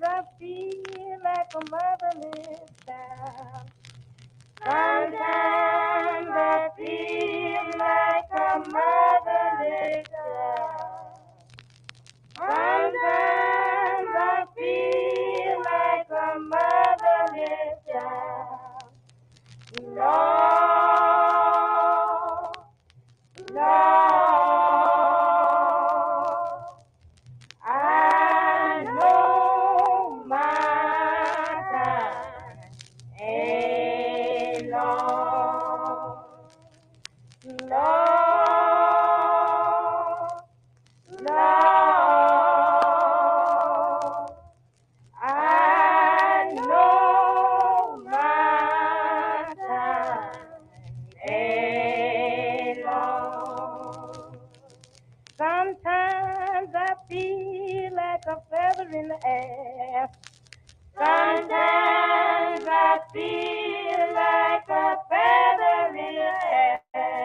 I feel like a motherless child. Sometimes I feel like a motherless child. Sometimes I feel like a motherless child. Lord, Lord, I know my time ain't long. Lord, Lord, I know my time ain't long. Sometimes I feel like a feather in the air. Sometimes I feel like a feather in the air.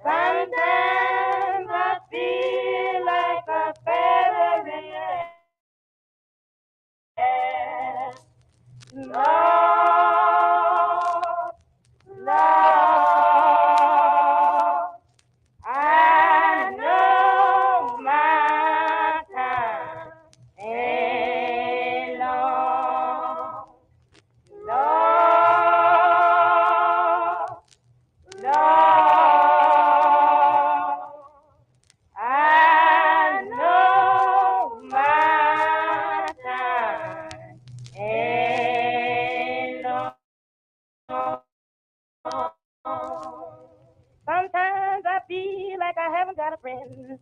Sometimes I feel like a feather in the air. Lord, Lord, I know my time ain't long. Lord, Lord, I know my time ain't long. Sometimes I feel like I haven't got a friend.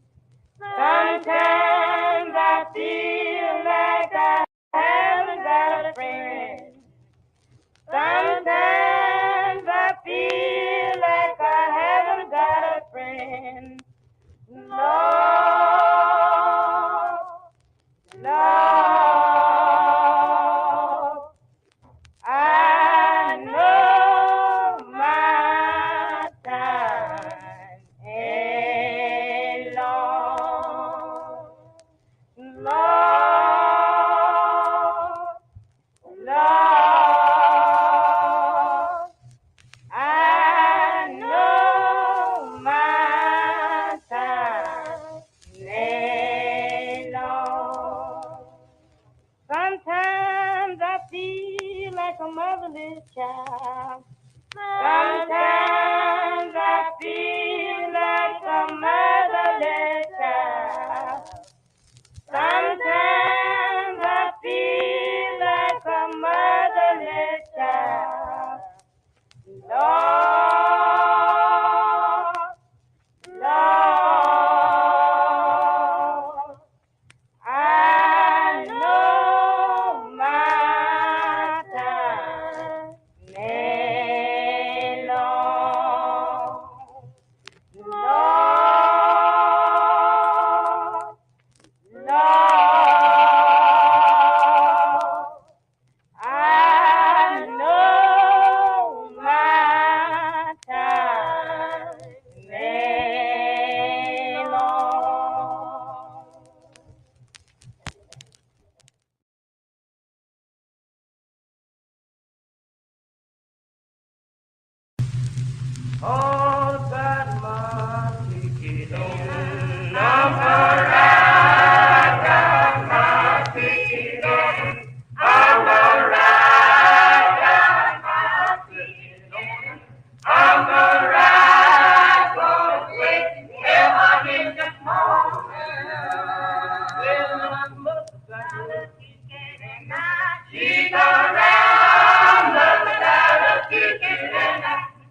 Sometimes I feel like I haven't got a friend. Sometimes I feel like I haven't got a friend. Lord, Lord, I know my time ain't long. Lord, Lord, I know my time ain't long. Sometimes I feel like a motherless child. Sometimes I feel like a motherless child. Sometimes I feel like a motherless child. Lord, Lord, I know my time ain't long. Lord, Lord, I know my time ain't long. All got my ticket in. I'm alright, got my ticket in. I'm alright, got my ticket in. I'm alright, gonna wait till I'm in the morning. Well, my mother got a ticket and she's alright, mother got a ticket and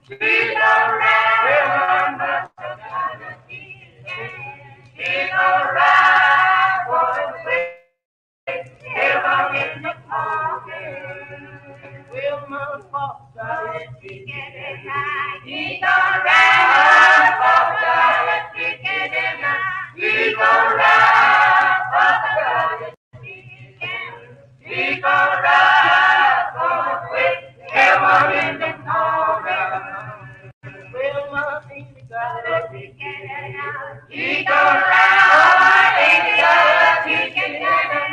she's alright. Well, my mother got a ticket and she's alright, gonna wait till I'm in the morning. Well, my papa got a ticket and he's alright. Papa got a ticket and he's alright. Papa got a ticket and he's alright. Gonna wait till I'm in the morning. Well, my baby got a ticket and he's alright. Baby got a ticket and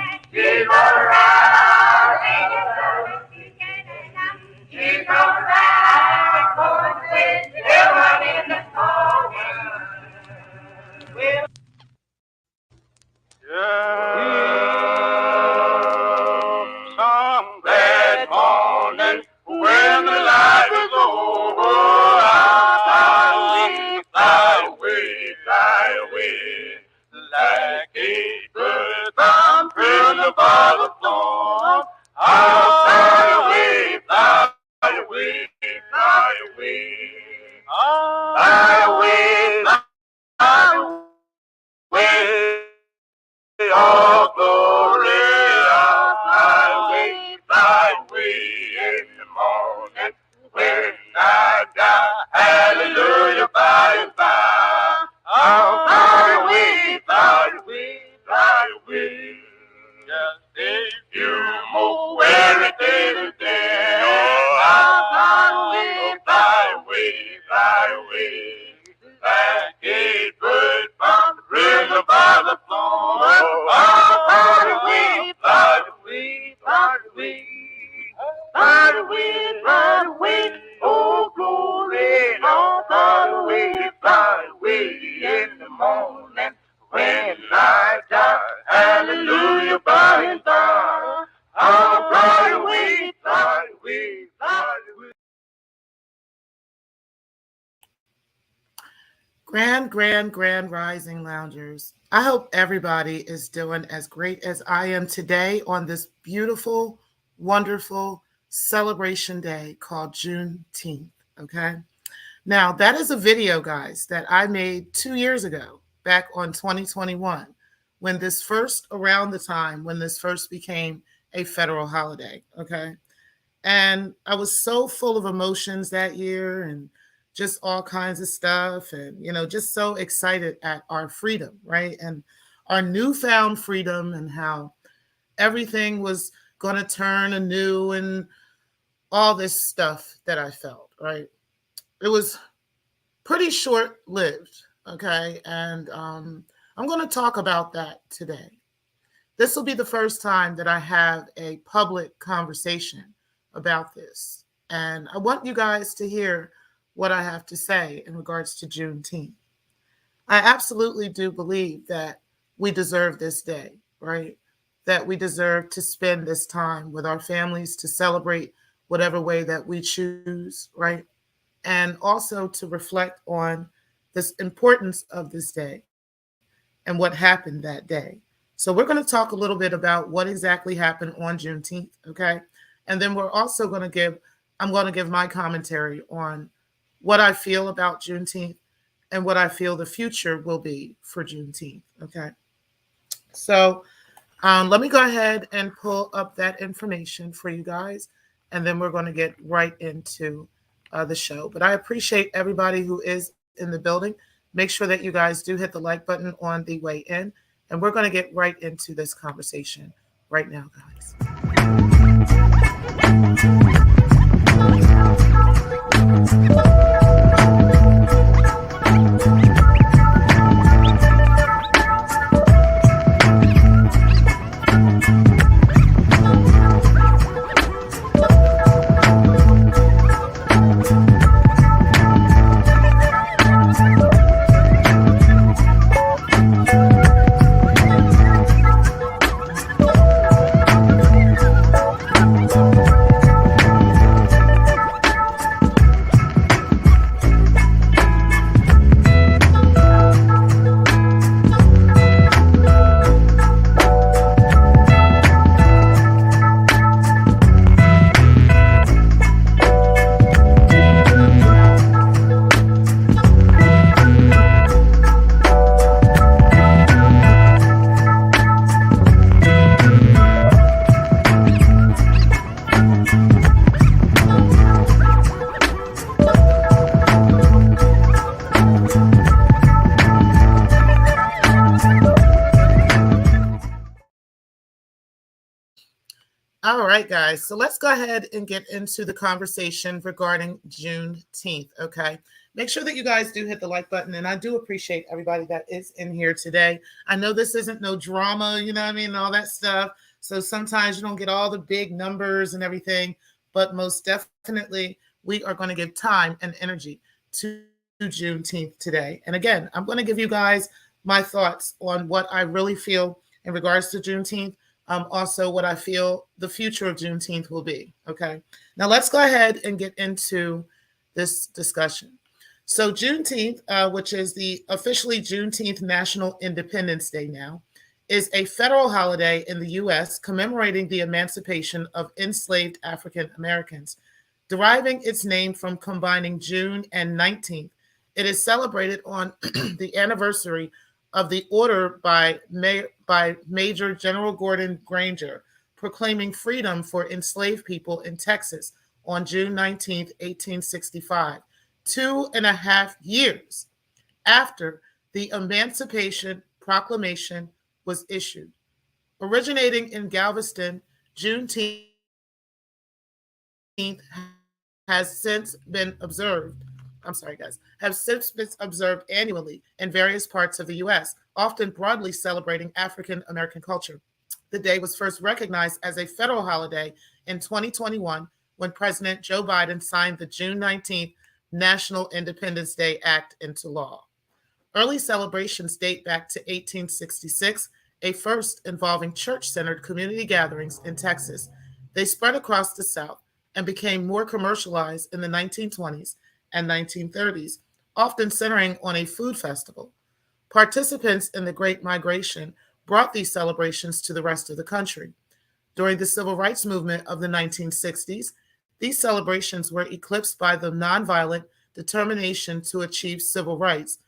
by way in the morning. When I die, hallelujah, by and by. Oh, by the way, by the way, by the way. Just if you move everything today. Oh, by the way, by the way, by the way. Like a bird from the river by the floor. Oh, by the way, by the way, by the way. By the way, by the way, oh glory, oh by the way, in the morning when I die, hallelujah, by and by, oh by the way, by the way, by the way. Grand rising loungers. I hope everybody is doing as great as I am today on this beautiful, wonderful celebration day called Juneteenth. Okay. Now, that is a video, guys, that I made 2 years ago, back on 2021, when this first, around the time when this first became a federal holiday. Okay. And I was so full of emotions that year and just all kinds of stuff. And, just so excited at our freedom, right? And our newfound freedom and how everything was going to turn anew and all this stuff that I felt, right? It was pretty short lived. Okay. And I'm going to talk about that today. This will be the first time that I have a public conversation about this. And I want you guys to hear what I have to say in regards to Juneteenth. I absolutely do believe that we deserve this day, right? That we deserve to spend this time with our families to celebrate whatever way that we choose, right? And also to reflect on this importance of this day and what happened that day. So we're going to talk a little bit about what exactly happened on Juneteenth, okay? And then I'm going to give my commentary on what I feel about Juneteenth and what I feel the future will be for Juneteenth, okay? So let me go ahead and pull up that information for you guys, and then we're going to get right into the show. But I appreciate everybody who is in the building. Make sure that you guys do hit the like button on the way in, and we're going to get right into this conversation right now, guys. All right, guys. So let's go ahead and get into the conversation regarding Juneteenth. Okay. Make sure that you guys do hit the like button. And I do appreciate everybody that is in here today. I know this isn't no drama, you know what I mean? And all that stuff. So sometimes you don't get all the big numbers and everything, but most definitely we are going to give time and energy to Juneteenth today. And again, I'm going to give you guys my thoughts on what I really feel in regards to Juneteenth. Also what I feel the future of Juneteenth will be. Okay. Now let's go ahead and get into this discussion. So Juneteenth, which is the officially Juneteenth National Independence Day now, is a federal holiday in the U.S. commemorating the emancipation of enslaved African Americans. Deriving its name from combining June and 19th, it is celebrated on the anniversary of the order by Major General Gordon Granger, proclaiming freedom for enslaved people in Texas on June 19, 1865, 2.5 years after the Emancipation Proclamation was issued. Originating in Galveston, Juneteenth has since been observed. Have since been observed annually in various parts of the U.S., often broadly celebrating African American culture. The day was first recognized as a federal holiday in 2021 when President Joe Biden signed the June 19th National Independence Day Act into law. Early celebrations date back to 1866, a first involving church centered community gatherings in Texas. They spread across the South and became more commercialized in the 1920s and 1930s, often centering on a food festival. Participants in the Great Migration brought these celebrations to the rest of the country. During the civil rights movement of the 1960s, these celebrations were eclipsed by the nonviolent determination to achieve civil rights,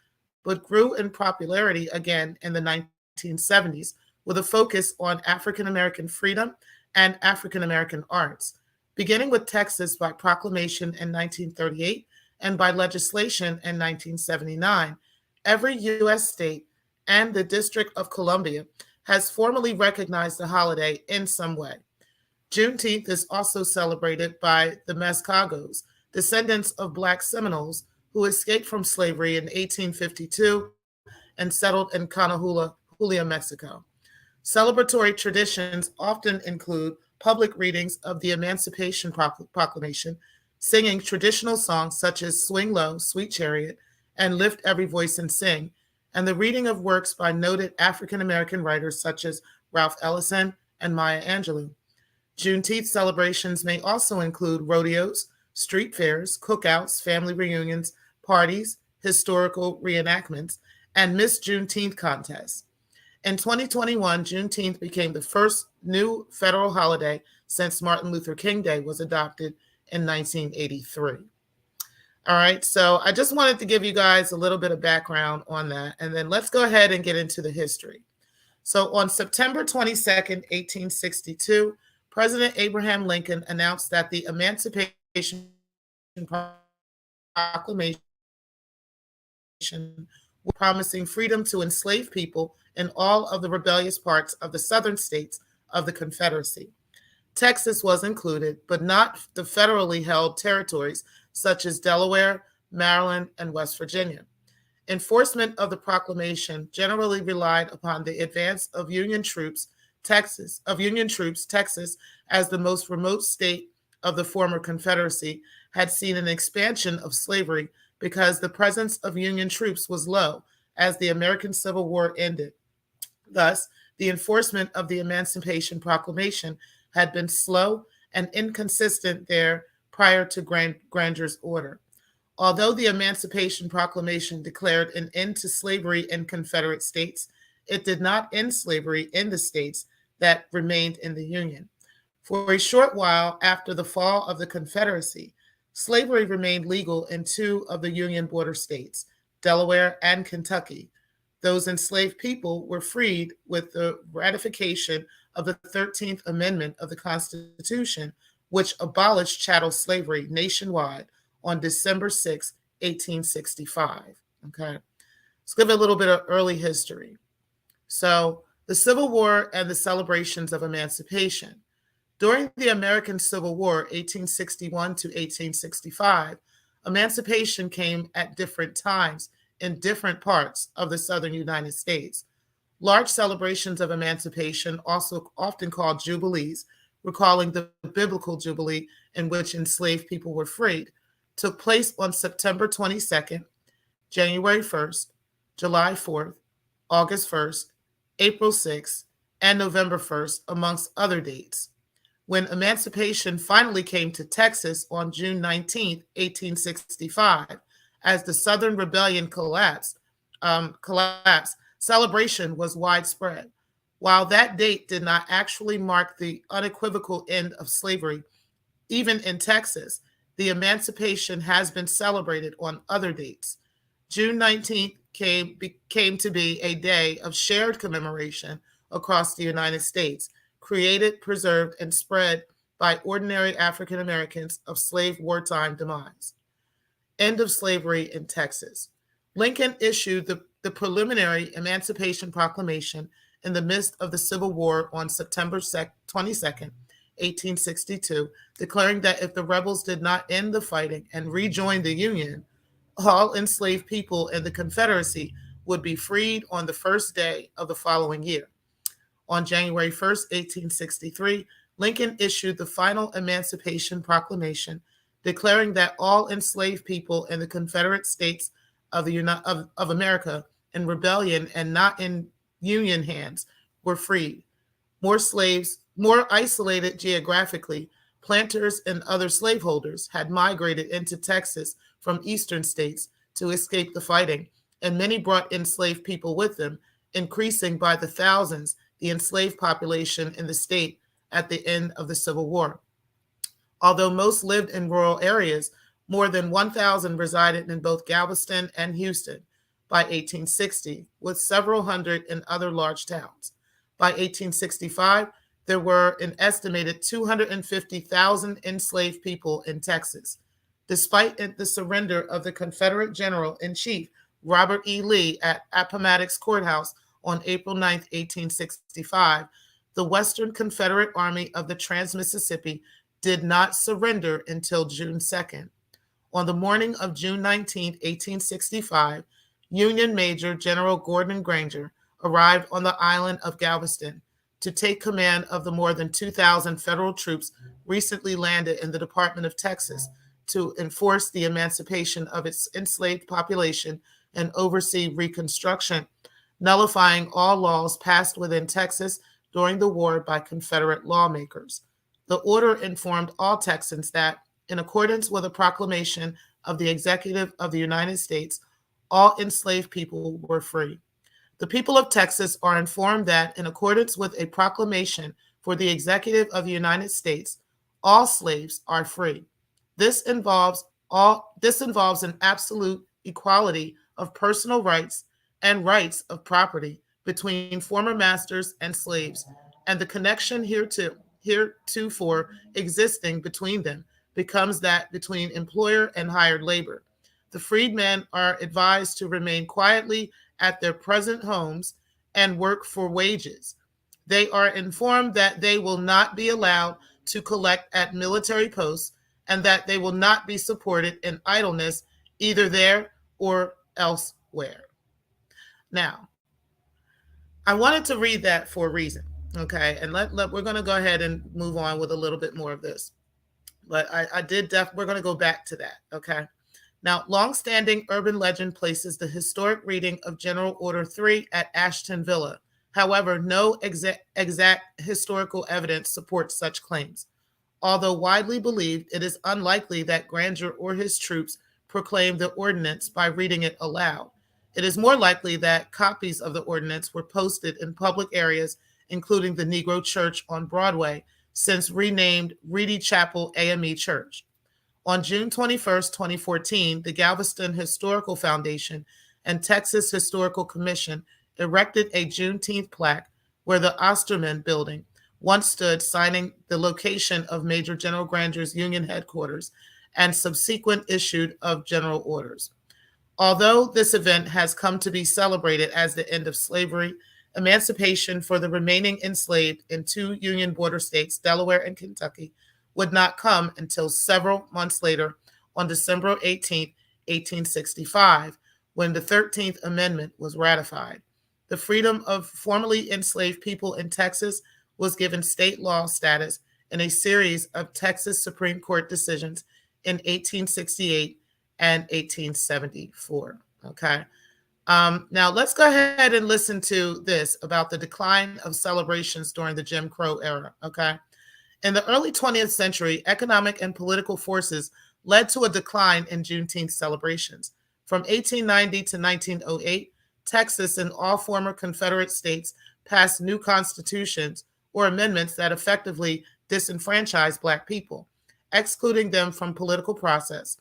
but grew in popularity again in the 1970s with a focus on African American freedom and African American arts, beginning with Texas by proclamation in 1938 and by legislation in 1979. Every U.S. state and the District of Columbia has formally recognized the holiday in some way. Juneteenth is also celebrated by the Mascagos, descendants of Black Seminoles who escaped from slavery in 1852 and settled in Julia, Mexico. Celebratory traditions often include public readings of the Emancipation Proclamation, singing traditional songs such as Swing Low, Sweet Chariot, and Lift Every Voice and Sing, and the reading of works by noted African American writers such as Ralph Ellison and Maya Angelou. Juneteenth celebrations may also include rodeos, street fairs, cookouts, family reunions, parties, historical reenactments, and Miss Juneteenth contests. In 2021, Juneteenth became the first new federal holiday since Martin Luther King Day was adopted in 1983. All right, so I just wanted to give you guys a little bit of background on that, and then let's go ahead and get into the history. So on September 22nd, 1862, President Abraham Lincoln announced that the Emancipation Proclamation promising freedom to enslaved people in all of the rebellious parts of the southern states of the Confederacy. Texas was included, but not the federally held territories such as Delaware, Maryland, and West Virginia. Enforcement of the proclamation generally relied upon the advance of Union troops, Texas, as the most remote state of the former Confederacy, had seen an expansion of slavery because the presence of Union troops was low as the American Civil War ended. Thus, the enforcement of the Emancipation Proclamation had been slow and inconsistent there prior to Granger's order. Although the Emancipation Proclamation declared an end to slavery in Confederate states, it did not end slavery in the states that remained in the Union. For a short while after the fall of the Confederacy, slavery remained legal in two of the Union border states, Delaware and Kentucky. Those enslaved people were freed with the ratification of the 13th Amendment of the Constitution, which abolished chattel slavery nationwide on December 6, 1865. Okay, let's give a little bit of early history. So, the Civil War and the celebrations of emancipation. During the American Civil War, 1861 to 1865, emancipation came at different times in different parts of the southern United States. Large celebrations of emancipation, also often called jubilees, recalling the biblical jubilee in which enslaved people were freed, took place on September 22nd, January 1st, July 4th, August 1st, April 6th, and November 1st, amongst other dates. When emancipation finally came to Texas on June 19, 1865, as the Southern Rebellion collapsed, celebration was widespread. While that date did not actually mark the unequivocal end of slavery, even in Texas, the emancipation has been celebrated on other dates. June 19th came to be a day of shared commemoration across the United States, created, preserved, and spread by ordinary African Americans of slave wartime demise. End of slavery in Texas. Lincoln issued the preliminary Emancipation Proclamation in the midst of the Civil War on September 22nd, 1862, declaring that if the rebels did not end the fighting and rejoin the Union, all enslaved people in the Confederacy would be freed on the first day of the following year. On January 1st, 1863, Lincoln issued the final Emancipation Proclamation, declaring that all enslaved people in the Confederate States of America in rebellion and not in Union hands were freed. More slaves, more isolated geographically, planters and other slaveholders had migrated into Texas from eastern states to escape the fighting, and many brought enslaved people with them, increasing by the thousands the enslaved population in the state at the end of the Civil War. Although most lived in rural areas, more than 1,000 resided in both Galveston and Houston by 1860, with several hundred in other large towns. By 1865, there were an estimated 250,000 enslaved people in Texas. Despite the surrender of the Confederate General-in-Chief Robert E. Lee at Appomattox Courthouse on April 9, 1865, the Western Confederate Army of the Trans-Mississippi did not surrender until June 2nd. On the morning of June 19, 1865, Union Major General Gordon Granger arrived on the island of Galveston to take command of the more than 2,000 federal troops recently landed in the Department of Texas to enforce the emancipation of its enslaved population and oversee Reconstruction, nullifying all laws passed within Texas during the war by Confederate lawmakers. The order informed all Texans that, in accordance with a proclamation of the Executive of the United States, all enslaved people were free. The people of Texas are informed that, in accordance with a proclamation for the Executive of the United States, all slaves are free. This involves an absolute equality of personal rights and rights of property between former masters and slaves, and the connection heretofore existing between them becomes that between employer and hired labor. The freedmen are advised to remain quietly at their present homes and work for wages. They are informed that they will not be allowed to collect at military posts and that they will not be supported in idleness either there or elsewhere. Now, I wanted to read that for a reason, okay? And we're going to go ahead and move on with a little bit more of this. But we're going to go back to that, okay? Now, longstanding urban legend places the historic reading of General Order 3 at Ashton Villa. However, no exact historical evidence supports such claims. Although widely believed, it is unlikely that Granger or his troops proclaimed the ordinance by reading it aloud. It is more likely that copies of the ordinance were posted in public areas, including the Negro Church on Broadway, since renamed Reedy Chapel AME Church. On June 21st, 2014, the Galveston Historical Foundation and Texas Historical Commission erected a Juneteenth plaque where the Osterman Building once stood, signing the location of Major General Granger's Union headquarters and subsequent issued of general orders. Although this event has come to be celebrated as the end of slavery, emancipation for the remaining enslaved in two Union border states, Delaware and Kentucky, would not come until several months later on December 18, 1865, when the 13th Amendment was ratified. The freedom of formerly enslaved people in Texas was given state law status in a series of Texas Supreme Court decisions in 1868 and 1874. Okay. Now let's go ahead and listen to this about the decline of celebrations during the Jim Crow era. Okay. In the early 20th century, economic and political forces led to a decline in Juneteenth celebrations. From 1890 to 1908, Texas and all former Confederate states passed new constitutions or amendments that effectively disenfranchised Black people, excluding them from political process.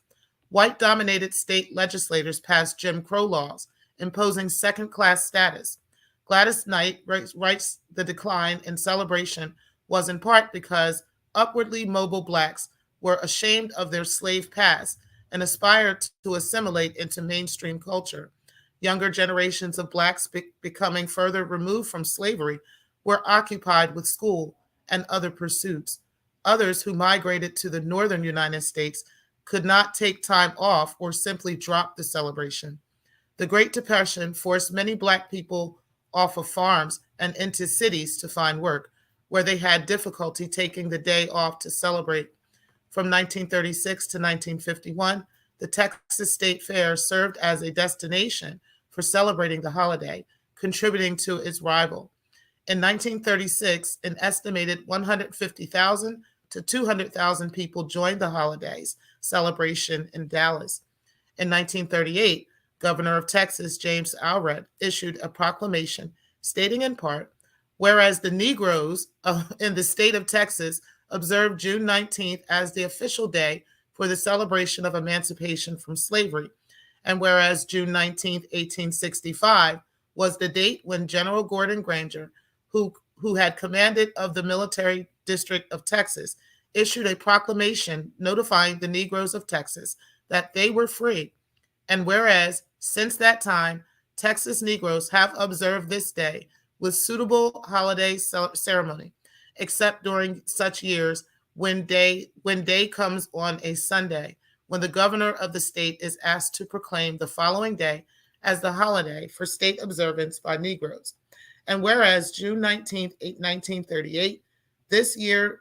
White-dominated state legislators passed Jim Crow laws, imposing second-class status. Gladys Knight writes the decline in celebration was in part because upwardly mobile blacks were ashamed of their slave past and aspired to assimilate into mainstream culture. Younger generations of blacks becoming further removed from slavery were occupied with school and other pursuits. Others who migrated to the northern United States could not take time off or simply drop the celebration. The Great Depression forced many Black people off of farms and into cities to find work, where they had difficulty taking the day off to celebrate. From 1936 to 1951, the Texas State Fair served as a destination for celebrating the holiday, contributing to its rival. In 1936, an estimated 150,000 to 200,000 people joined the holiday's celebration in Dallas. In 1938, Governor of Texas James Allred issued a proclamation stating in part, whereas the Negroes in the state of Texas observed June 19th as the official day for the celebration of emancipation from slavery, and whereas June 19th, 1865, was the date when General Gordon Granger, who had commanded of the military district of Texas, issued a proclamation notifying the Negroes of Texas that they were free. And whereas, since that time, Texas Negroes have observed this day with suitable holiday ceremony, except during such years when day comes on a Sunday, when the governor of the state is asked to proclaim the following day as the holiday for state observance by Negroes. And whereas June 19th, 1938, this year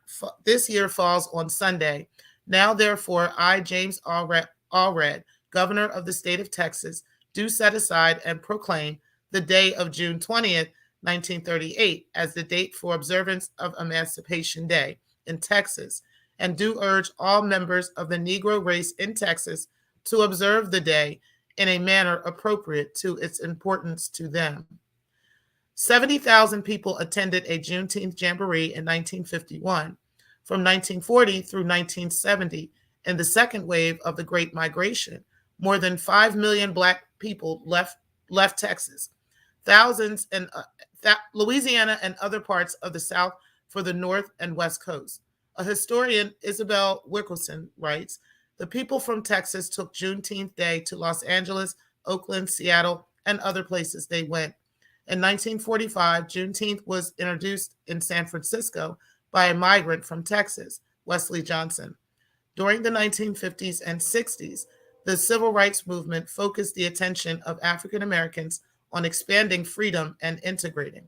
falls on Sunday, now therefore I, James Allred, governor of the state of Texas, do set aside and proclaim the day of June 20th, 1938 as the date for observance of Emancipation Day in Texas, and do urge all members of the Negro race in Texas to observe the day in a manner appropriate to its importance to them. 70,000 people attended a Juneteenth jamboree in 1951. From 1940 through 1970, in the second wave of the Great Migration, more than 5 million Black people left Texas. Thousands in Louisiana and other parts of the South for the North and West Coast. A historian, Isabel Wickelson, writes, the people from Texas took Juneteenth Day to Los Angeles, Oakland, Seattle, and other places they went. In 1945, Juneteenth was introduced in San Francisco by a migrant from Texas, Wesley Johnson. During the 1950s and 60s, the civil rights movement focused the attention of African Americans on expanding freedom and integrating.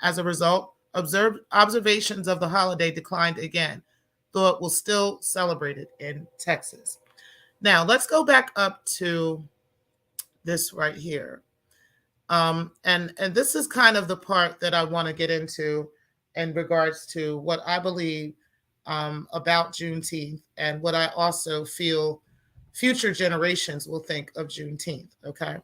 As a result, observations of the holiday declined again, though it was still celebrated in Texas. Now, let's go back up to this right here. And this is kind of the part that I want to get into in regards to what I believe about Juneteenth and what I also feel future generations will think of Juneteenth. Okay.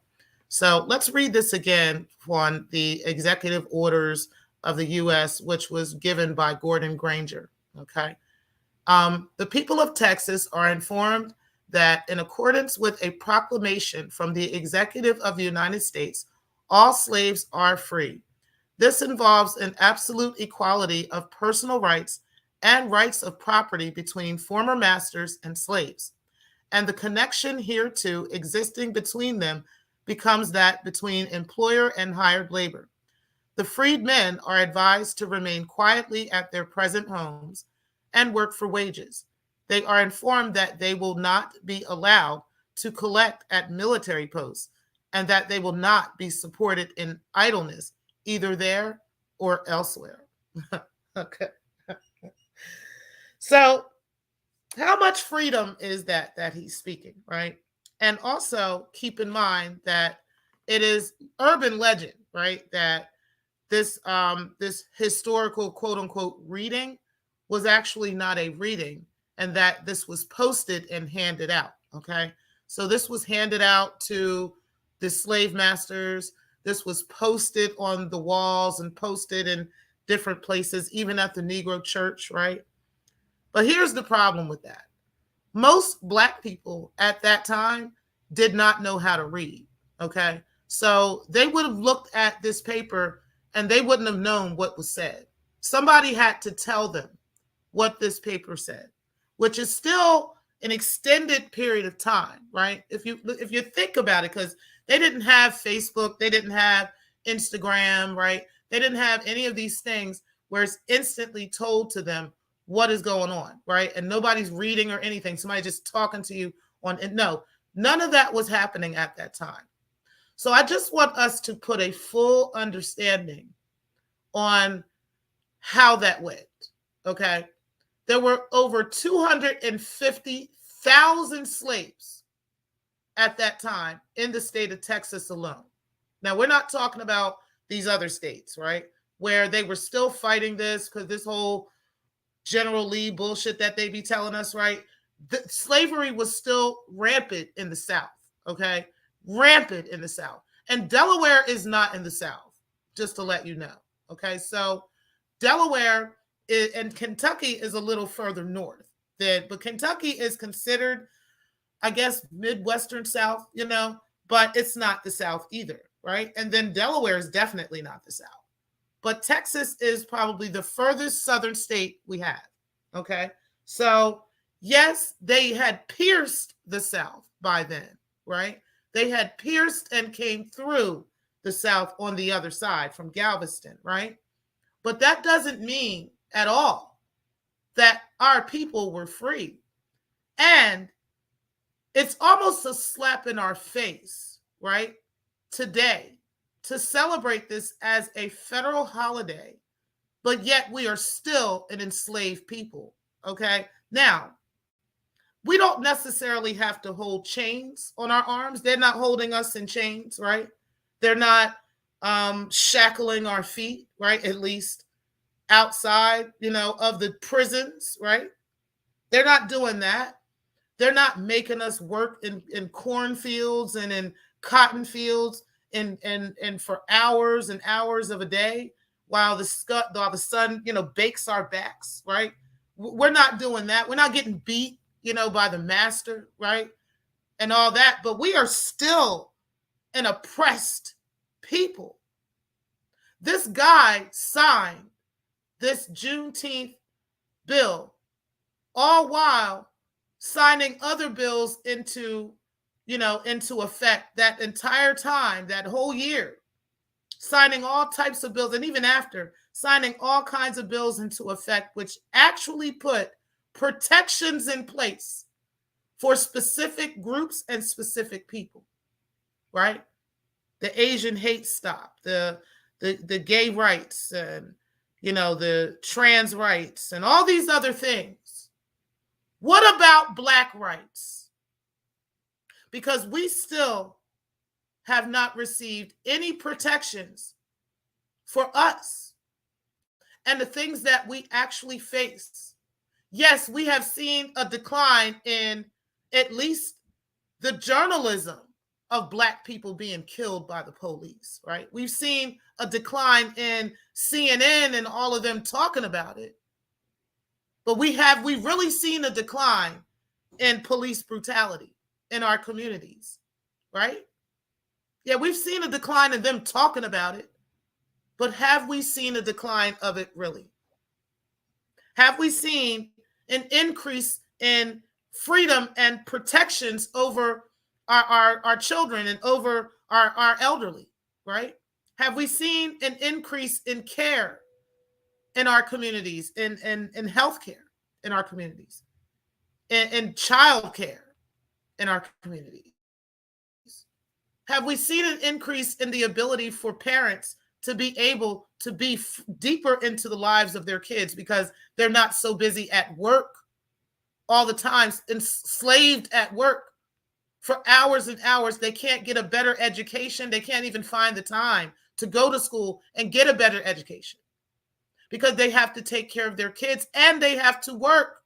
So let's read this again on the executive orders of the U.S., which was given by Gordon Granger. Okay. The people of Texas are informed that in accordance with a proclamation from the executive of the United States, all slaves are free. This involves an absolute equality of personal rights and rights of property between former masters and slaves. And the connection hereto existing between them becomes that between employer and hired labor. The freed men are advised to remain quietly at their present homes and work for wages. They are informed that they will not be allowed to collect at military posts and that they will not be supported in idleness, either there or elsewhere. Okay. So, how much freedom is that he's speaking, right? And also keep in mind that it is urban legend, right? That this historical quote unquote reading was actually not a reading, and that this was posted and handed out. Okay, so this was handed out to the slave masters. This was posted on the walls and posted in different places, even at the Negro church, right? But here's the problem with that. Most Black people at that time did not know how to read, okay? So they would have looked at this paper and they wouldn't have known what was said. Somebody had to tell them what this paper said, which is still an extended period of time, right? If you think about it, because they didn't have Facebook, they didn't have Instagram, right? They didn't have any of these things where it's instantly told to them what is going on, right? And nobody's reading or anything. Somebody just talking to you on, and no, none of that was happening at that time. So I just want us to put a full understanding on how that went, okay? There were over 250,000 slaves at that time in the state of Texas alone. Now, we're not talking about these other states, right, where they were still fighting this, because this whole General Lee bullshit that they be telling us, right? Slavery was still rampant in the South, okay? Rampant in the South. And Delaware is not in the South, just to let you know, okay? So Delaware and Kentucky is a little further north, but Kentucky is considered, I guess, Midwestern South, but it's not the South either, right? And then Delaware is definitely not the South. But Texas is probably the furthest southern state we have, okay? So, yes, they had pierced the South by then, right? They had pierced and came through the South on the other side from Galveston, right? But that doesn't mean at all that our people were free. And it's almost a slap in our face, right, today, to celebrate this as a federal holiday, but yet we are still an enslaved people, okay? Now, we don't necessarily have to hold chains on our arms. They're not holding us in chains, right? They're not shackling our feet, right? At least outside, of the prisons, right? They're not doing that. They're not making us work in cornfields and in cotton fields and for hours and hours of a day while the sun, bakes our backs, right? We're not doing that. We're not getting beat, by the master, right? And all that, but we are still an oppressed people. This guy signed this Juneteenth bill, all while signing other bills into effect that entire time, that whole year, signing all types of bills, and even after, signing all kinds of bills into effect, which actually put protections in place for specific groups and specific people, right? The Asian hate stop, the gay rights, and the trans rights, and all these other things. What about Black rights? Because we still have not received any protections for us and the things that we actually face. Yes, we have seen a decline in at least the journalism of Black people being killed by the police, right? We've seen a decline in CNN and all of them talking about it. But we've really seen a decline in police brutality in our communities, right? Yeah, we've seen a decline in them talking about it, but have we seen a decline of it really? Have we seen an increase in freedom and protections over our children and over our elderly, right? Have we seen an increase in care in our communities, in healthcare in our communities, in child care in our communities? Have we seen an increase in the ability for parents to be able to be deeper into the lives of their kids because they're not so busy at work all the time, enslaved at work for hours and hours? They can't get a better education. They can't even find the time to go to school and get a better education because they have to take care of their kids and they have to work.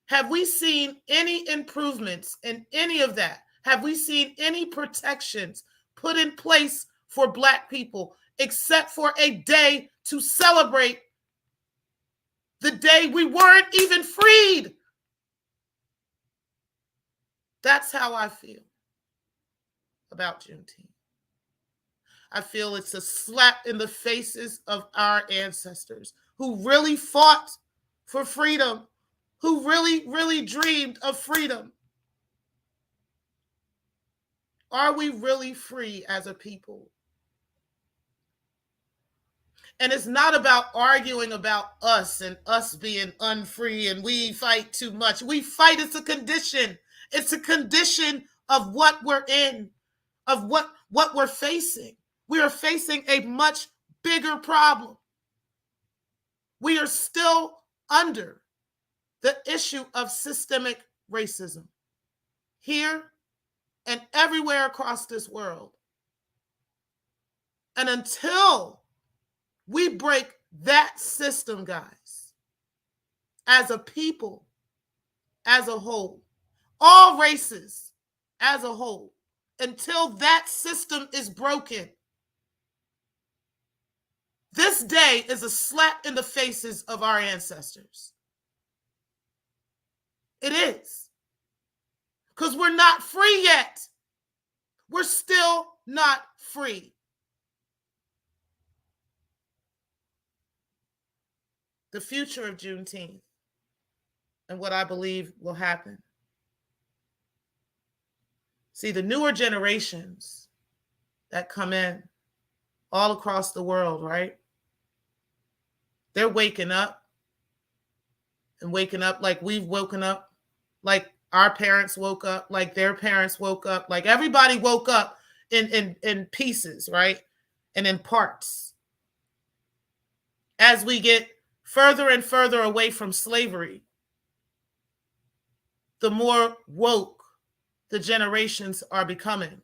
Have we seen any improvements in any of that? Have we seen any protections put in place for Black people except for a day to celebrate the day we weren't even freed? That's how I feel about Juneteenth. I feel it's a slap in the faces of our ancestors who really fought for freedom, who really, really dreamed of freedom. Are we really free as a people? And it's not about arguing about us and us being unfree and we fight too much. We fight, it's a condition. It's a condition of what we're in, of what we're facing. We are facing a much bigger problem. We are still under the issue of systemic racism here and everywhere across this world. And until we break that system, guys, as a people, as a whole, all races as a whole, until that system is broken, this day is a slap in the faces of our ancestors. It is. Because we're not free yet. We're still not free. The future of Juneteenth and what I believe will happen. See, the newer generations that come in all across the world, right? They're waking up and waking up like we've woken up, like our parents woke up, like their parents woke up, like everybody woke up in pieces, right? And in parts. As we get further and further away from slavery, the more woke the generations are becoming.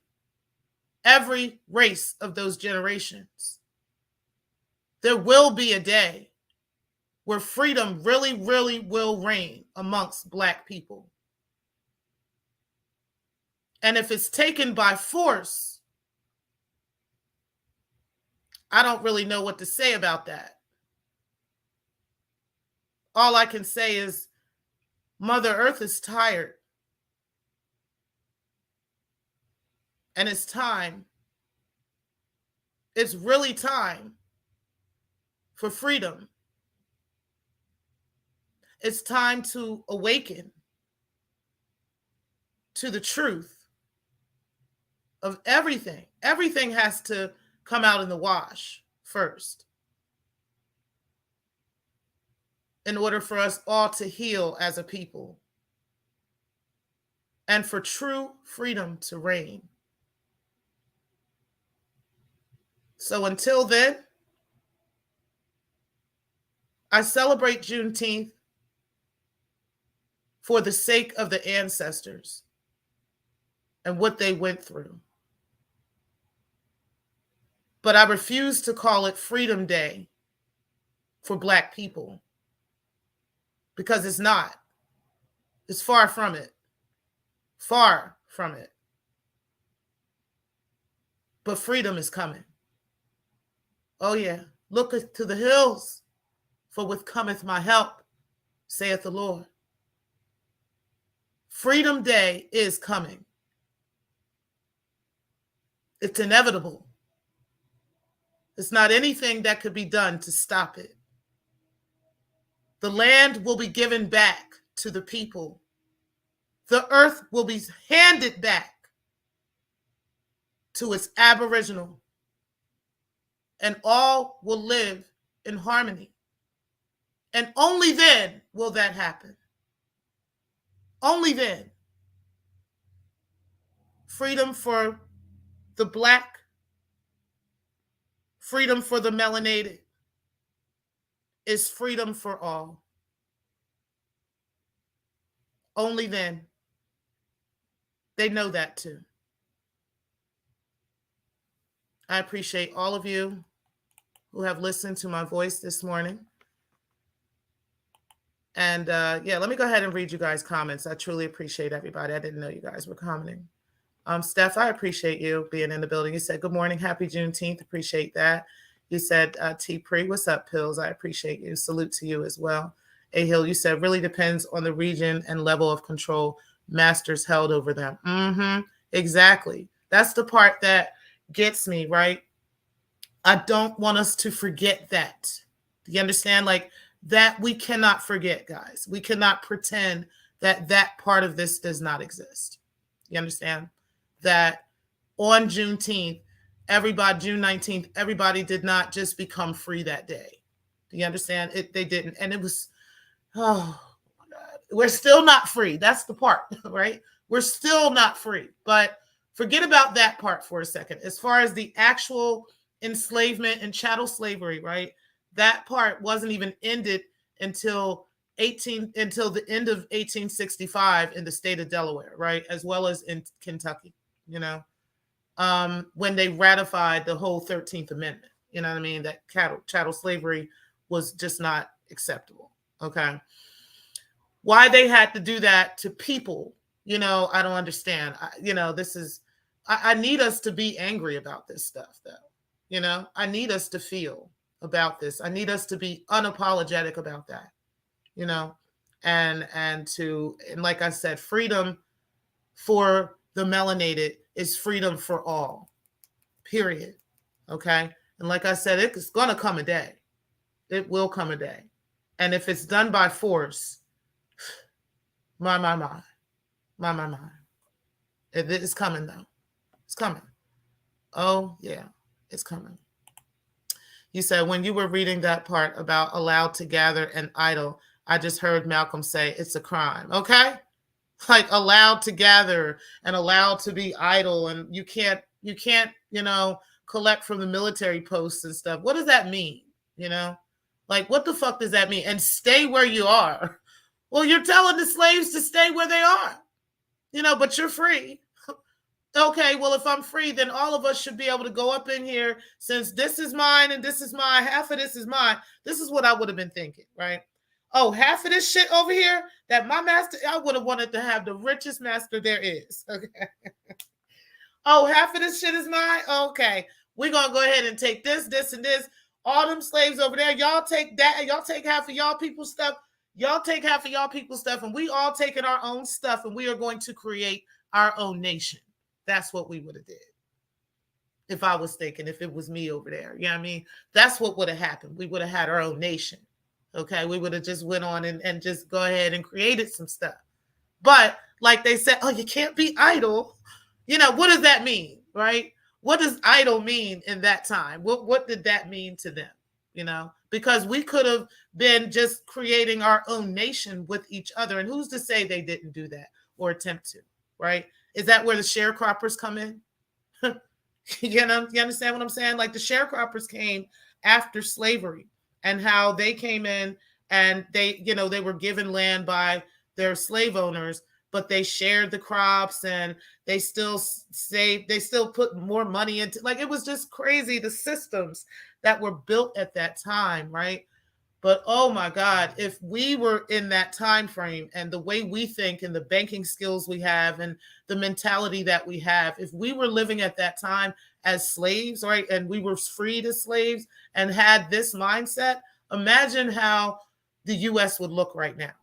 Every race of those generations. There will be a day where freedom really, really will reign amongst Black people. And if it's taken by force, I don't really know what to say about that. All I can say is Mother Earth is tired. And it's time. It's really time for freedom. It's time to awaken to the truth of everything. Everything has to come out in the wash first in order for us all to heal as a people and for true freedom to reign. So until then, I celebrate Juneteenth for the sake of the ancestors and what they went through. But I refuse to call it Freedom Day for Black people because it's not. It's far from it. Far from it. But freedom is coming. Oh yeah, look to the hills, for with cometh my help, saith the Lord. Freedom Day is coming. It's inevitable. There's not anything that could be done to stop it. The land will be given back to the people. The earth will be handed back to its aboriginal, and all will live in harmony. And only then will that happen. Only then. Freedom for the Black, freedom for the melanated is freedom for all. Only then. They know that too. I appreciate all of you who have listened to my voice this morning. And let me go ahead and read you guys' comments. I truly appreciate everybody. I didn't know you guys were commenting. Steph, I appreciate you being in the building. You said, good morning, happy Juneteenth. Appreciate that. You said, T. Pre, what's up, Pills? I appreciate you. Salute to you as well. A. Hill, you said, really depends on the region and level of control masters held over them. Exactly. That's the part that gets me, right? I don't want us to forget that. Do you understand? Like that we cannot forget, guys. We cannot pretend that that part of this does not exist. You understand? That on Juneteenth, everybody, June 19th, everybody did not just become free that day. Do you understand? They didn't. And it was, oh my God. We're still not free. That's the part, right? We're still not free. But forget about that part for a second. As far as the actual enslavement and chattel slavery, right? That part wasn't even ended until until the end of 1865 in the state of Delaware, right? As well as in Kentucky, you know, when they ratified the whole 13th Amendment. You know what I mean? That chattel slavery was just not acceptable. Okay. Why they had to do that to people, you know, I don't understand. This is, I need us to be angry about this stuff, though. You know, I need us to feel about this. I need us to be unapologetic about that, you know, and like I said, freedom for the melanated is freedom for all, period. Okay. And like I said, it's going to come a day. It will come a day. And if it's done by force, my. It's coming, though. It's coming. Oh, yeah, it's coming. You said when you were reading that part about allowed to gather and idle, I just heard Malcolm say it's a crime. Okay? Like allowed to gather and allowed to be idle, and you can't, collect from the military posts and stuff. What does that mean? You know? Like, what the fuck does that mean? And stay where you are. Well, you're telling the slaves to stay where they are, but you're free. Okay, well, if I'm free, then all of us should be able to go up in here, since this is mine and this is mine, half of this is mine. This is what I would have been thinking, right? Oh, half of this shit over here that my master, I would have wanted to have the richest master there is. Okay. Oh, half of this shit is mine? Okay. We're going to go ahead and take this, and this. All them slaves over there, y'all take that, and y'all take half of y'all people's stuff. Y'all take half of y'all people's stuff, and we all taking our own stuff, and we are going to create our own nation. That's what we would have did. If I was thinking, if it was me over there, you know what I mean? That's what would have happened. We would have had our own nation. Okay. We would have just went on and just go ahead and created some stuff. But like they said, oh, you can't be idle. What does that mean? Right? What does idle mean in that time? What did that mean to them? Because we could have been just creating our own nation with each other. And who's to say they didn't do that or attempt to, right? Is that where the sharecroppers come in? You understand what I'm saying? Like the sharecroppers came after slavery, and how they came in and they were given land by their slave owners, but they shared the crops and they still put more money into, like, it was just crazy, the systems that were built at that time, right? But oh my God, if we were in that time frame and the way we think and the banking skills we have and the mentality that we have, if we were living at that time as slaves, right, and we were freed as slaves and had this mindset, imagine how the U.S. would look right now.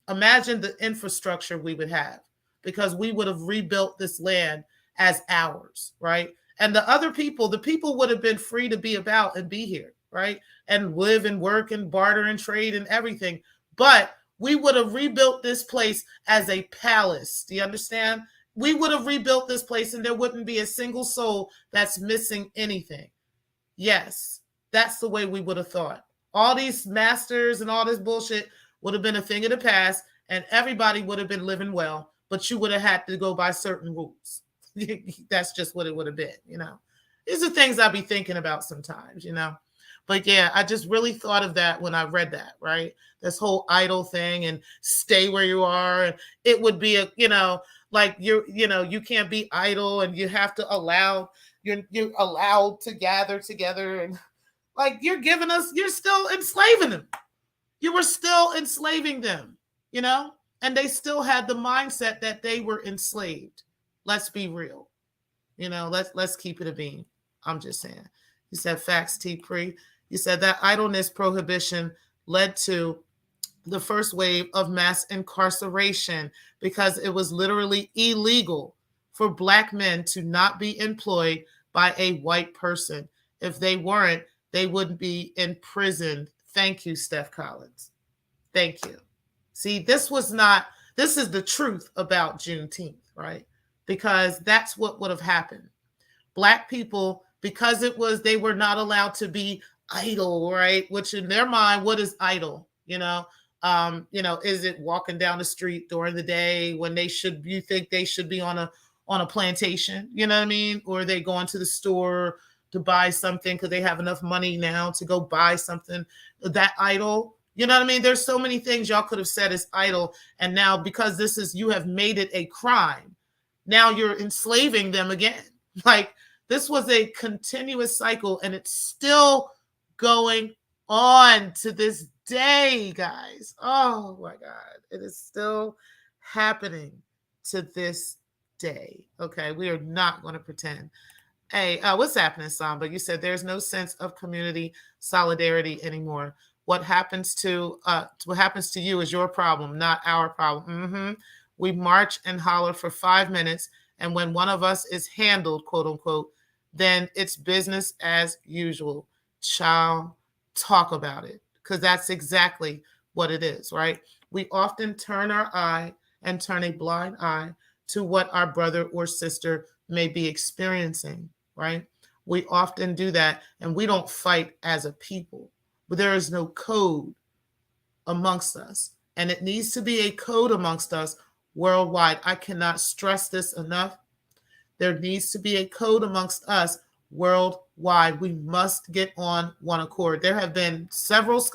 Imagine the infrastructure we would have, because we would have rebuilt this land as ours, right? And the people would have been free to be about and be here, right? And live and work and barter and trade and everything. But we would have rebuilt this place as a palace. Do you understand? We would have rebuilt this place and there wouldn't be a single soul that's missing anything. Yes, that's the way we would have thought. All these masters and all this bullshit would have been a thing of the past, and everybody would have been living well, but you would have had to go by certain rules. That's just what it would have been, These are things I be thinking about sometimes, But yeah, I just really thought of that when I read that, right? This whole idle thing and stay where you are. And it would be like you can't be idle and you have to you're allowed to gather together, and like you're still enslaving them. You were still enslaving them, and they still had the mindset that they were enslaved. Let's be real. Let's keep it a bean. I'm just saying. You said facts, T. Pre. You said that idleness prohibition led to the first wave of mass incarceration because it was literally illegal for Black men to not be employed by a white person. If they weren't, they wouldn't be imprisoned. Thank you, Steph Collins. Thank you. See, this is the truth about Juneteenth, right? Because that's what would have happened. Black people, because they were not allowed to be idle, right? Which in their mind, what is idle? Is it walking down the street during the day when you think they should be on a plantation, you know what I mean? Or are they going to the store to buy something because they have enough money now to go buy something that idle? You know what I mean? There's so many things y'all could have said is idle. And now because you have made it a crime, now you're enslaving them again. Like this was a continuous cycle and it's still going on to this day, guys. Oh my God. It is still happening to this day. Okay. We are not going to pretend. Hey, what's happening, Samba? You said there's no sense of community solidarity anymore. What happens to you is your problem, not our problem. We march and holler for 5 minutes, and when one of us is handled, quote unquote, then it's business as usual. Child, talk about it, because that's exactly what it is, right? We often turn a blind eye to what our brother or sister may be experiencing, right? We often do that, and we don't fight as a people. But there is no code amongst us, and it needs to be a code amongst us worldwide. I cannot stress this enough. There needs to be a code amongst us worldwide. We must get on one accord. There have been several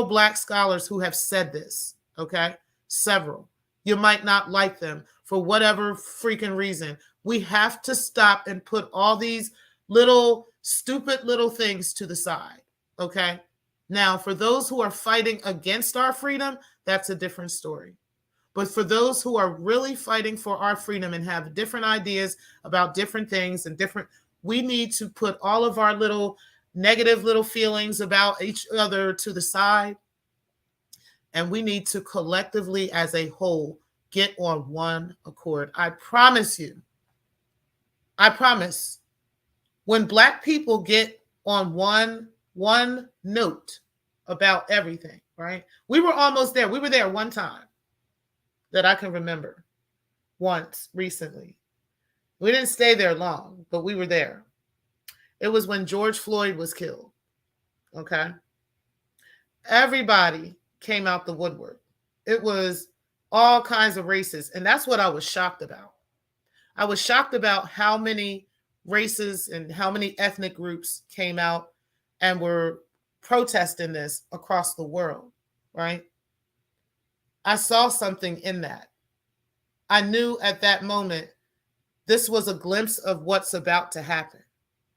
Black scholars who have said this, okay? Several. You might not like them for whatever freaking reason. We have to stop and put all these stupid little things to the side, okay? Now, for those who are fighting against our freedom, that's a different story. But for those who are really fighting for our freedom and have different ideas about different things we need to put all of our negative feelings about each other to the side. And we need to collectively as a whole get on one accord. I promise you. I promise. When Black people get on one note about everything, right? We were almost there. We were there one time that I can remember, once recently. We didn't stay there long, but we were there. It was when George Floyd was killed, okay? Everybody came out the woodwork. It was all kinds of races, and that's what I was shocked about. I was shocked about how many races and how many ethnic groups came out and were protesting this across the world, right? I saw something in that. I knew at that moment this was a glimpse of what's about to happen.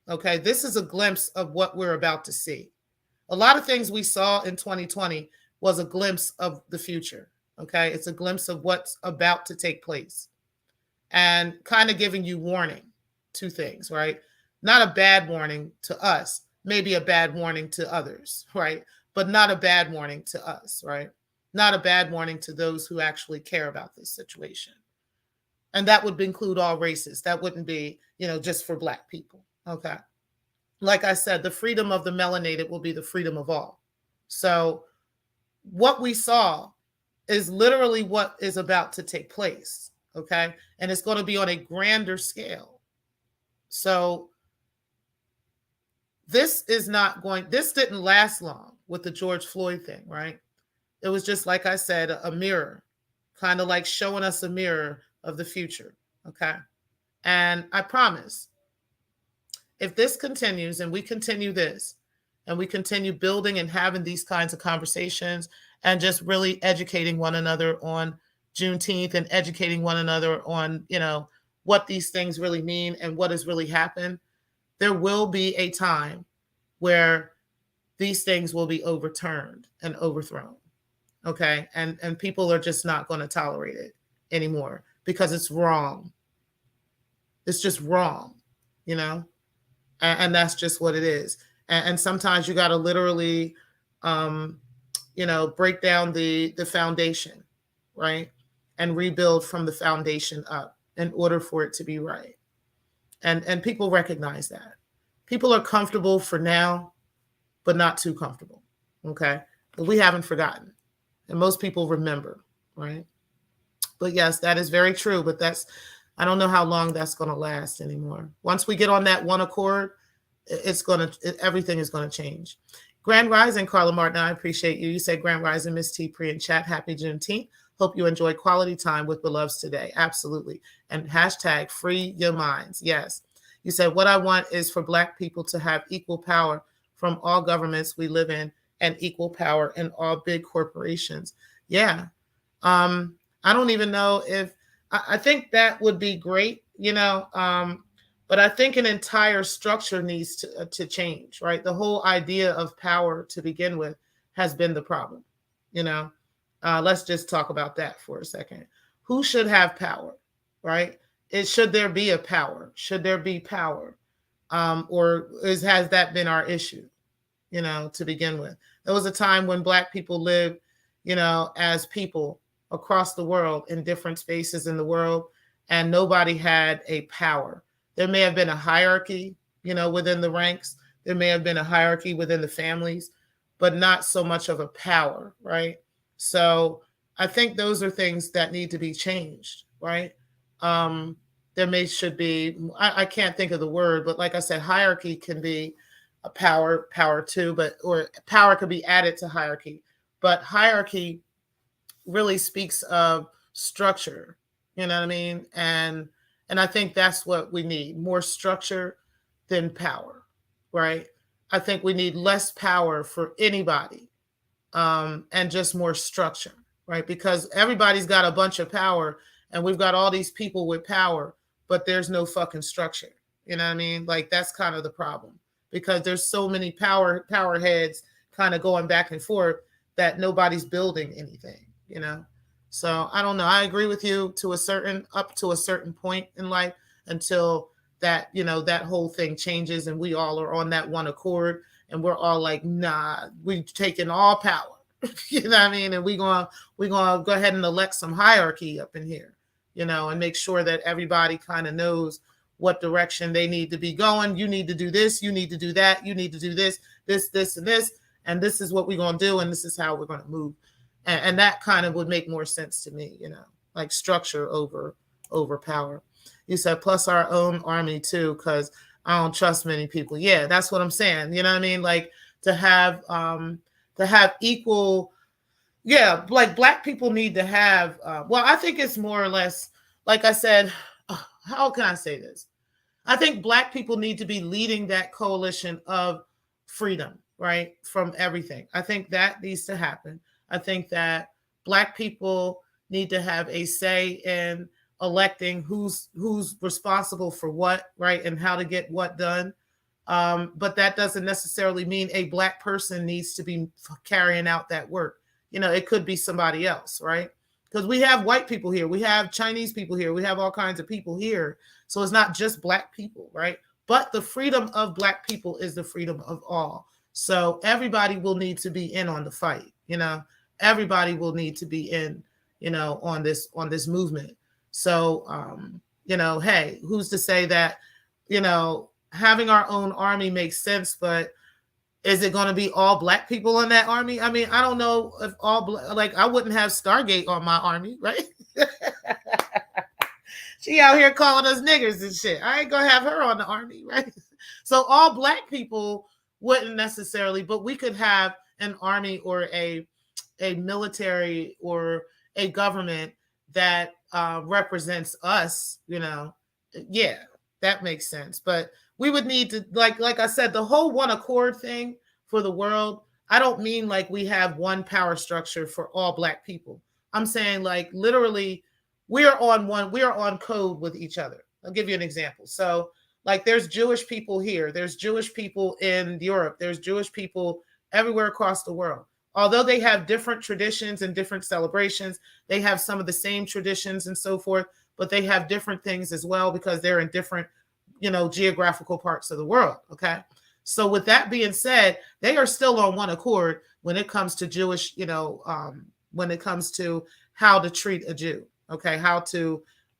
Okay, this is a glimpse of what we're about to see. A lot of things we saw in 2020 was a glimpse of the future. Okay, it's a glimpse of what's about to take place and kind of giving you warning to things, right? Not a bad warning to us, maybe a bad warning to others, right? But not a bad warning to us, right? Not a bad warning to those who actually care about this situation. And that would include all races. That wouldn't be, just for Black people. Okay. Like I said, the freedom of the melanated will be the freedom of all. So what we saw is literally what is about to take place. Okay. And it's going to be on a grander scale. So this didn't last long with the George Floyd thing, right? It was just, like I said, a mirror, kind of like showing us a mirror of the future. Okay. And I promise, if this continues and we continue this and we continue building and having these kinds of conversations and just really educating one another on Juneteenth and educating one another on, what these things really mean and what has really happened, there will be a time where these things will be overturned and overthrown. Okay. And people are just not going to tolerate it anymore because it's wrong. It's just wrong, and that's just what it is. And sometimes you got to literally, break down the foundation, right? And rebuild from the foundation up in order for it to be right. And people recognize that. People are comfortable for now, but not too comfortable. Okay. But we haven't forgotten. And most people remember, right? But yes, that is very true. But I don't know how long that's going to last anymore. Once we get on that one accord, everything is going to change. Grand Rising, Carla Martin, I appreciate you. You said Grand Rising, Miss T. Pre in chat. Happy Juneteenth. Hope you enjoy quality time with beloveds today. Absolutely. And hashtag free your minds. Yes. You said, what I want is for Black people to have equal power from all governments we live in and equal power in all big corporations. Yeah. I don't even know if I think that would be great, but I think an entire structure needs to change, right? The whole idea of power to begin with has been the problem, you know. Let's just talk about that for a second. Who should have power, right? Should there be a power? Should there be power? Has that been our issue, to begin with? There was a time when Black people lived, as people across the world in different spaces in the world, and nobody had a power. There may have been a hierarchy, within the ranks. There may have been a hierarchy within the families, but not so much of a power, right? So I think those are things that need to be changed, right? Should be, I can't think of the word, but like I said, hierarchy can be a power too, or power could be added to hierarchy, but hierarchy really speaks of structure, you know what I mean? And I think that's what we need, more structure than power, right? I think we need less power for anybody, and just more structure, right? Because everybody's got a bunch of power and we've got all these people with power, but there's no fucking structure. You know what I mean? Like that's kind of the problem, because there's so many power heads kind of going back and forth that nobody's building anything, So I don't know. I agree with you up to a certain point in life, until that, that whole thing changes and we all are on that one accord and we're all like, nah, we've taken all power. You know what I mean? And we're gonna go ahead and elect some hierarchy up in here, and make sure that everybody kind of knows what direction they need to be going. You need to do this, you need to do that, you need to do this, and this is what we're gonna do, and this is how we're gonna move. And that kind of would make more sense to me, like structure over power. You said plus our own army too, because I don't trust many people. Yeah, that's what I'm saying. You know what I mean? Like to have equal, yeah, like Black people need to have, well, I think it's more or less, like I said, how can I say this? I think Black people need to be leading that coalition of freedom, right? From everything. I think that needs to happen. I think that Black people need to have a say in electing who's responsible for what, right? And how to get what done. But that doesn't necessarily mean a Black person needs to be carrying out that work. It could be somebody else, right? Because we have white people here. We have Chinese people here. We have all kinds of people here. So it's not just Black people, right? But the freedom of Black people is the freedom of all. So everybody will need to be in on the fight, everybody will need to be in, on this movement. So, hey, who's to say that, having our own army makes sense, but is it going to be all Black people in that army? I mean, I don't know if I wouldn't have Stargate on my army, right? She out here calling us niggers and shit. I ain't gonna have her on the army, right? So all Black people wouldn't necessarily, but we could have an army or a military or a government that represents us, yeah, that makes sense. But we would need to, like I said, the whole one accord thing for the world. I don't mean like we have one power structure for all Black people. I'm saying like literally we are on code with each other. I'll give you an example. So like there's Jewish people here, there's Jewish people in Europe, there's Jewish people everywhere across the world. Although they have different traditions and different celebrations, they have some of the same traditions and so forth, but they have different things as well because they're in different, geographical parts of the world. Okay. So with that being said, they are still on one accord when it comes to Jewish, when it comes to how to treat a Jew. Okay. How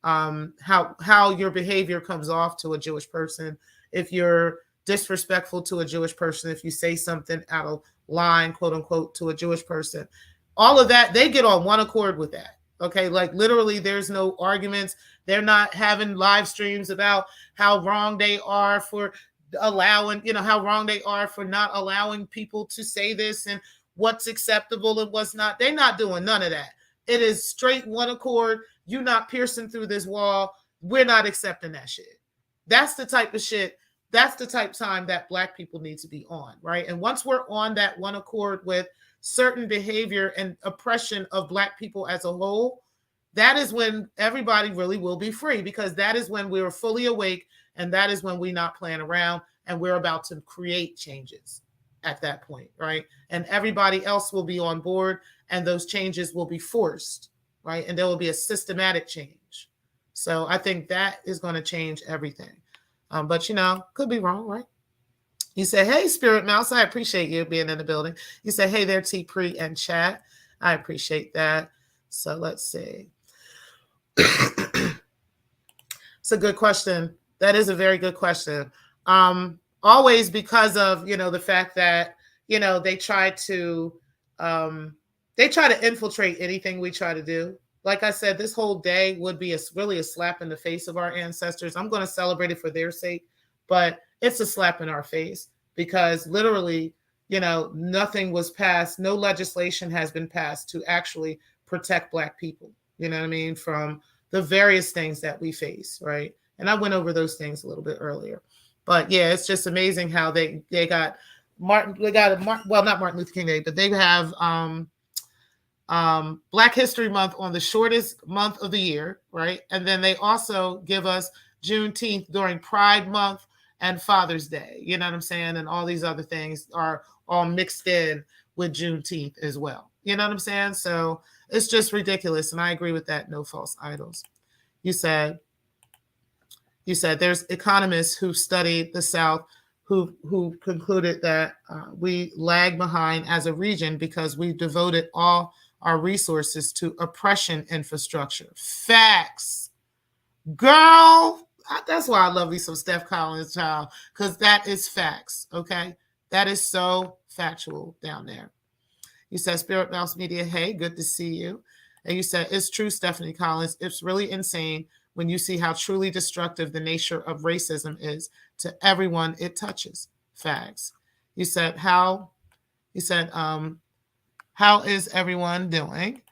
how your behavior comes off to a Jewish person. If you're disrespectful to a Jewish person, if you say something out of line, quote unquote, to a Jewish person, all of that, they get on one accord with that. Okay, like literally, there's no arguments. They're not having live streams about how wrong they are for allowing, how wrong they are for not allowing people to say this and what's acceptable and what's not. They're not doing none of that. It is straight one accord. You not piercing through this wall. We're not accepting that shit. That's the type of shit. That's the type of time that Black people need to be on, right? And once we're on that one accord with certain behavior and oppression of Black people as a whole, that is when everybody really will be free, because that is when we're fully awake, and that is when we're not playing around, and we're about to create changes at that point, right? And everybody else will be on board, and those changes will be forced, right? And there will be a systematic change. So I think that is going to change everything. But, could be wrong, right? You say, hey, Spirit Mouse, I appreciate you being in the building. You say, hey there, T Pre and chat. I appreciate that. So let's see. It's a good question. That is a very good question. Always because of, the fact that, they try to infiltrate anything we try to do. Like I said, this whole day would be really a slap in the face of our ancestors. I'm going to celebrate it for their sake, but it's a slap in our face, because literally, nothing was passed. No legislation has been passed to actually protect Black people, you know what I mean, from the various things that we face, right? And I went over those things a little bit earlier. But yeah, it's just amazing how they got not Martin Luther King Day, but they have Black History Month on the shortest month of the year, right? And then they also give us Juneteenth during Pride Month and Father's Day, you know what I'm saying? And all these other things are all mixed in with Juneteenth as well. You know what I'm saying? So it's just ridiculous. And I agree with that. No false idols. You said there's economists who studied the South who concluded that we lag behind as a region because we devoted all our resources to oppression infrastructure. Facts. Girl, that's why I love me some Steph Collins, child, because that is facts, okay? That is so factual down there. You said, Spirit Mouse Media, hey, good to see you. And you said, it's true, Stephanie Collins. It's really insane when you see how truly destructive the nature of racism is to everyone it touches. Facts. You said, how is everyone doing?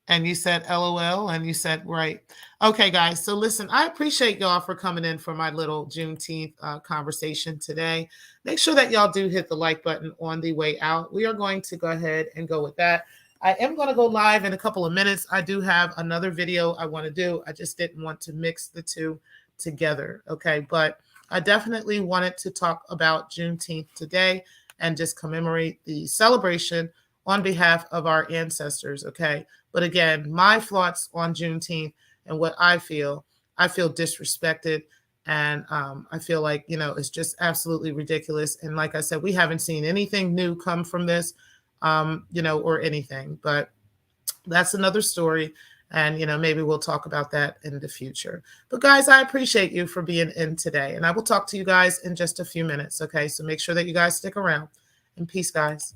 And you said, LOL, and you said, right. Okay, guys. So listen, I appreciate y'all for coming in for my little Juneteenth conversation today. Make sure that y'all do hit the like button on the way out. We are going to go ahead and go with that. I am going to go live in a couple of minutes. I do have another video I want to do. I just didn't want to mix the two together. Okay, but I definitely wanted to talk about Juneteenth today and just commemorate the celebration on behalf of our ancestors. Okay. But again, my thoughts on Juneteenth and what I feel disrespected. And I feel like, it's just absolutely ridiculous. And like I said, we haven't seen anything new come from this, or anything. But that's another story. And, maybe we'll talk about that in the future. But guys, I appreciate you for being in today. And I will talk to you guys in just a few minutes. Okay. So make sure that you guys stick around. And peace, guys.